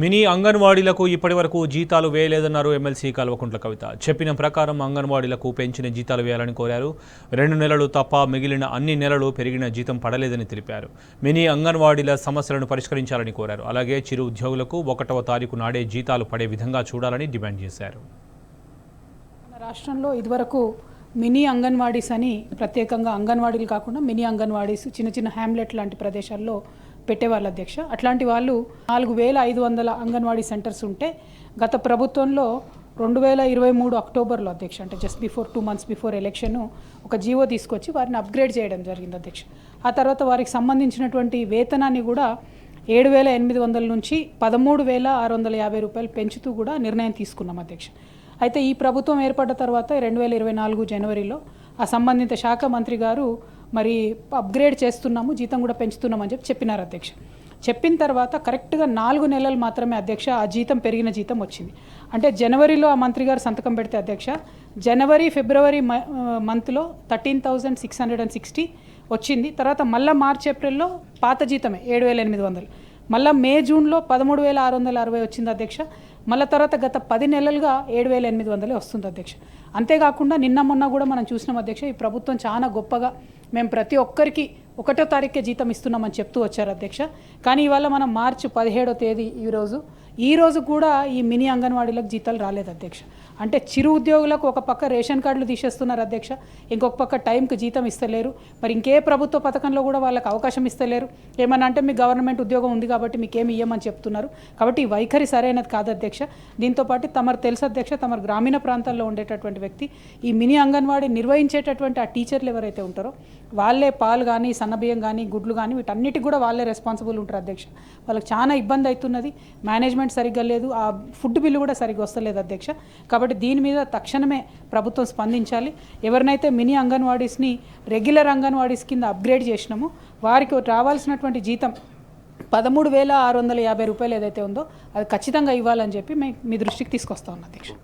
Mini అంగన్వాడీలకు ఇప్పటివరకు జీతాలు వేయలేదన్నారు MLC Kalvakuntla Kavitha. చెప్పిన ప్రకారం అంగన్వాడీలకు పెంచిన జీతాలు వేయాలని కోరారు. 2 నెలలు తప్ప మిగిలిన అన్ని నెలలు పెరిగిన జీతం పడలేదని తెలిపారు. మినీ అంగన్వాడీల సమస్యలను పరిష్కరించాలని కోరారు. అలాగే చిరు ఉద్యోగులకు 1వ తారీఖు నాడే జీతాలు పడే విధంగా చూడాలని డిమాండ్ చేశారు. రాష్ట్రంలో ఇదివరకు మినీ అంగన్వాడీస్ అని ప్రత్యేకంగా అంగన్వాడీలు కాకుండా మినీ అంగన్వాడీస్ చిన్న చిన్న హ్యామ్లెట్ లాంటి ప్రదేశాల్లో పెట్టేవాళ్ళు అధ్యక్ష. అట్లాంటి వాళ్ళు 4500 అంగన్వాడీ సెంటర్స్ ఉంటే గత ప్రభుత్వంలో 2023 అక్టోబర్లో అధ్యక్ష, అంటే just before 2 months before election ఒక జీవో తీసుకొచ్చి వారిని అప్గ్రేడ్ చేయడం జరిగింది అధ్యక్ష. ఆ తర్వాత వారికి సంబంధించినటువంటి వేతనాన్ని కూడా 7800 నుంచి 13650 రూపాయలు పెంచుతూ కూడా నిర్ణయం తీసుకున్నాం అధ్యక్ష. అయితే ఈ ప్రభుత్వం ఏర్పడ్డ తర్వాత 2024 జనవరిలో ఆ సంబంధిత శాఖ మంత్రి గారు మరి అప్గ్రేడ్ చేస్తున్నాము, జీతం కూడా పెంచుతున్నామని చెప్పినారు అధ్యక్ష. చెప్పిన తర్వాత కరెక్ట్గా 4 నెలలు మాత్రమే అధ్యక్ష ఆ జీతం పెరిగిన జీతం వచ్చింది. అంటే జనవరిలో ఆ మంత్రి గారు సంతకం పెడితే అధ్యక్ష, జనవరి ఫిబ్రవరి మంత్లో 13,660 వచ్చింది. తర్వాత మళ్ళీ మార్చ్ ఏప్రిల్లో పాత జీతమే 7,800, మళ్ళీ మే జూన్లో 13,660 వచ్చింది అధ్యక్ష. మళ్ళీ తర్వాత గత 10 నెలలుగా 7,800 వస్తుంది అధ్యక్ష. అంతేకాకుండా నిన్న మొన్న కూడా మనం చూసినాం అధ్యక్ష, ఈ ప్రభుత్వం చాలా గొప్పగా మేము ప్రతి ఒక్కరికి 1వ తారీఖుకే జీతం ఇస్తున్నామని చెప్తూ వచ్చారు అధ్యక్ష. కానీ ఇవాళ మనం మార్చి 17వ తేదీ ఈరోజు కూడా ఈ మినీ అంగన్వాడీలకు జీతాలు రాలేదు అధ్యక్ష. అంటే చిరు ఉద్యోగులకు ఒక పక్క రేషన్ కార్డులు తీసేస్తున్నారు అధ్యక్ష, ఇంకొక పక్క టైంకి జీతం ఇస్తలేరు. మరి ఇంకే ప్రభుత్వ పథకంలో కూడా వాళ్ళకి అవకాశం ఇస్తలేరు. ఏమన్నా అంటే మీ గవర్నమెంట్ ఉద్యోగం ఉంది కాబట్టి మీకేమి ఇవ్వమని చెప్తున్నారు. కాబట్టి ఈ వైఖరి సరైనది కాదు అధ్యక్ష. దీంతోపాటు తమరు తెలుసు అధ్యక్ష, తమరు గ్రామీణ ప్రాంతాల్లో ఉండేటటువంటి వ్యక్తి, ఈ మినీ అంగన్వాడీ నిర్వహించేటటువంటి ఆ టీచర్లు ఎవరైతే ఉంటారో వాళ్ళే పాలు కానీ సన్నబియ్యం కానీ గుడ్లు కానీ వీటన్నిటికి కూడా వాళ్ళే రెస్పాన్సిబుల్ ఉంటారు అధ్యక్ష. వాళ్ళకి చాలా ఇబ్బంది అవుతున్నది, మేనేజ్మెంట్ సరిగ్గా లేదు, ఆ ఫుడ్ బిల్లు కూడా సరిగ్గా వస్తలేదు అధ్యక్ష. కాబట్టి దీని మీద తక్షణమే ప్రభుత్వం స్పందించాలి. ఎవరినైతే మినీ అంగన్వాడీస్ని రెగ్యులర్ అంగన్వాడీస్ కింద అప్గ్రేడ్ చేసినామో వారికి రావాల్సినటువంటి జీతం 13,650 రూపాయలు ఏదైతే ఉందో అది ఖచ్చితంగా ఇవ్వాలని చెప్పి మీ దృష్టికి తీసుకొస్తా ఉన్నాం అధ్యక్ష.